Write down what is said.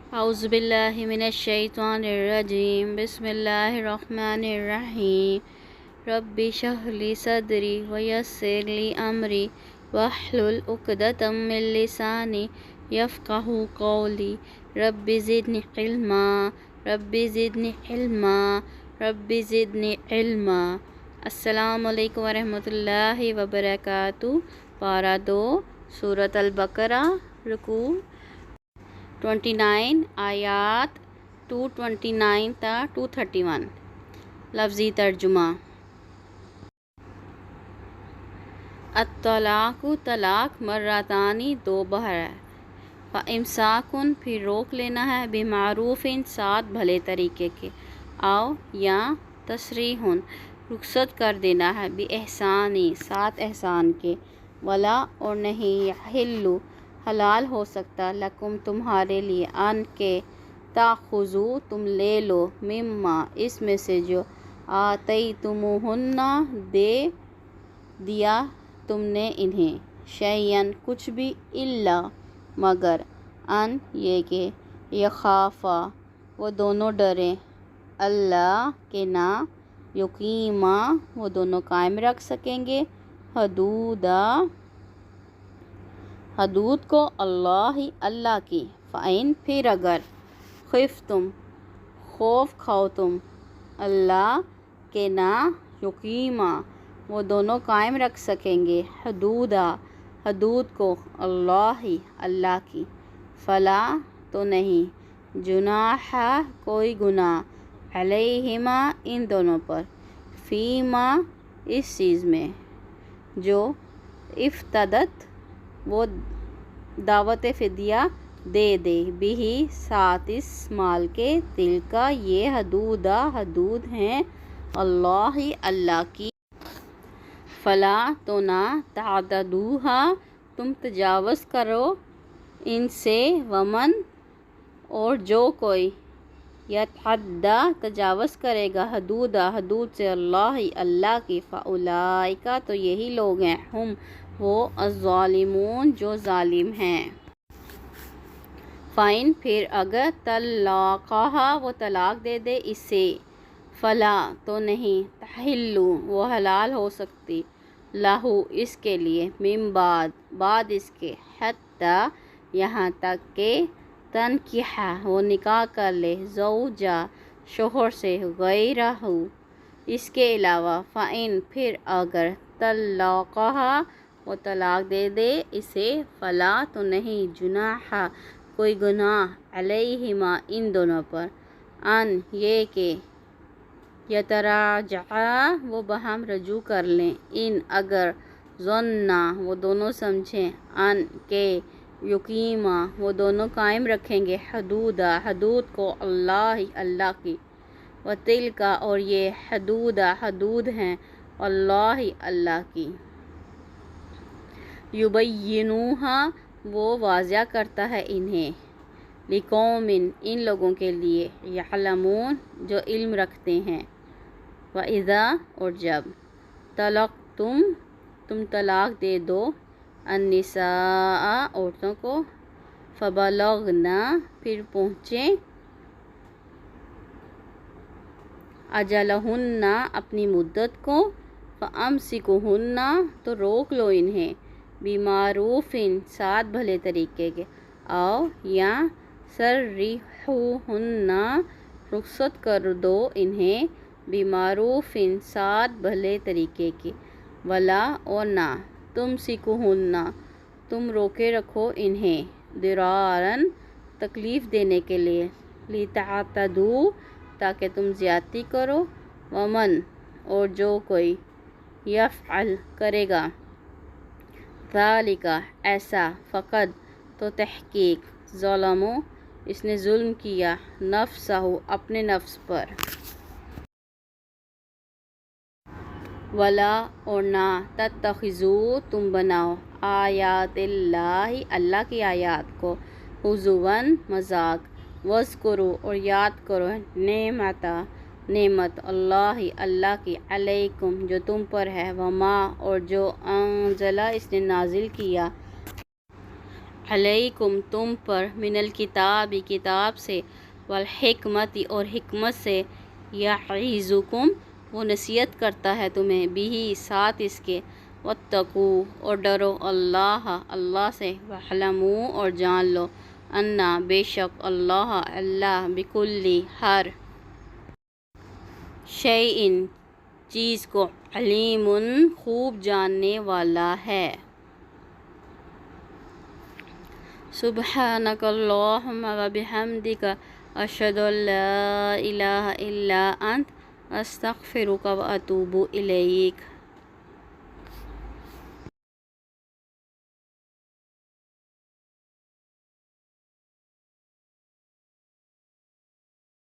أعوذ بالله من الشيطان الرجيم بسم الله الرحمن الرحيم رب اشرح لي صدري ويسر لي أمري واحلل عقدة من لساني يفقهوا قولي رب زدني علما رب زدني علما رب زدني علما۔ السلام علیکم ورحمۃ اللہ وبرکاتہ۔ پارہ 2 سورۃ البقرہ، رکوع 29 آیات 229 تا 231۔ لفظی ترجمہ۔ الطلاق طلاق مرتانی 2 بار ہے۔ فامساکن پھر روک لینا ہے، بمعروف ساتھ بھلے طریقے کے، او یا تسریحن رخصت کر دینا ہے، باحسانی ساتھ احسان کے، ولا اور نہیں، یحل حلال ہو سکتا، لکم تمہارے لیے، ان کے تاخذو تم لے لو، مما اس میں سے جو آتیتموہن دے دیا تم نے انہیں، شیئن کچھ بھی، الا مگر، ان یہ کہ یخافا وہ دونوں ڈریں، اللہ کے نہ، یقیما وہ دونوں قائم رکھ سکیں گے، حدود کو، اللہ کی، فَإِن پھر اگر، خفتم خوف کھاؤ تم، اللہ کے نہ، یقیما وہ دونوں قائم رکھ سکیں گے، حدود کو، اللہ کی، فلا تو نہیں، جناح کوئی گناہ، علیہما ان دونوں پر، فیما اس چیز میں، جو افتدت وہ دعوت فدیہ دے دے، بھی ساتھ اس مال کے، تلکا یہ، حدود ہیں، اللہ کی، فلا تو نہ، تعتدوہا تم تجاوز کرو ان سے، ومن اور جو کوئی، یتعدی تجاوز کرے گا، حدود سے، اللہ کی، فاولئک تو یہی لوگ ہیں، ہم وہ، الظالمون جو ظالم ہیں۔ فَإِن پھر اگر، طلقہا وہ طلاق دے دے اسے، فلا تو نہیں، تحل وہ حلال ہو سکتی، لہو اس کے لیے، من بعد اس کے، حتی یہاں تک کہ، تنکیح وہ نکاح کر لے، زوجہ شوہر سے، غیرہ اس کے علاوہ، فَإِن پھر اگر، طلقہا وہ طلاق دے دے اسے، فلا تو نہیں، جناح کوئی گناہ، علیہما ان دونوں پر، ان یہ کہ، یتراجعا وہ باہم رجوع کر لیں، ان اگر، ظنا وہ دونوں سمجھیں، ان کے، یقیما وہ دونوں قائم رکھیں گے، حدود کو، اللہ کی، وتلکا اور یہ، حدود ہیں، اللہ کی، یبینوہا وہ واضح کرتا ہے انہیں، لقوم ان لوگوں کے لیے، یعلمون جو علم رکھتے ہیں، وَإِذَا اور جب، تم طلاق دے دو، النساء عورتوں کو، فبلغن پھر پہنچیں، اجلہن اپنی مدت کو، فامسکوہن تو روک لو انہیں، بمعروف ساتھ بھلے طریقے کے، او یا سرحوہن رخصت کر دو انہیں، بمعروف ساتھ بھلے طریقے کے، ولا اور نہ، تمسکوہن تم روکے رکھو انہیں، ضرارن تکلیف دینے کے لیے، لتعتدوا تاکہ تم زیادتی کرو، ومن اور جو کوئی، یفعل کرے گا، ذالک ایسا، فقد تو تحقیق، ظلموا اس نے ظلم کیا، نفسہ اپنے نفس پر، ولا اور نہ، تتخذوا تم بناؤ، آیات اللہ کی آیات کو، ہزوا مذاق، واذکروا اور یاد کرو، نعمت اللہ کی، علیکم جو تم پر ہے، وما اور جو، انزل اس نے نازل کیا، علیکم تم پر، من الکتاب کتاب سے، والحکمت اور حکمت سے، یعظکم وہ نصیحت کرتا ہے تمہیں، بھی ساتھ اس کے، واتقوا اور ڈرو، اللہ سے، واعلموا اور جان لو، انا بے شک اللہ بکل ہر شیء چیز کو، علیم خوب جاننے والا ہے۔ سبحانک اللہم وبحمدک، اشہد ان لا الہ الا انت، استغفرک واتوب الیک۔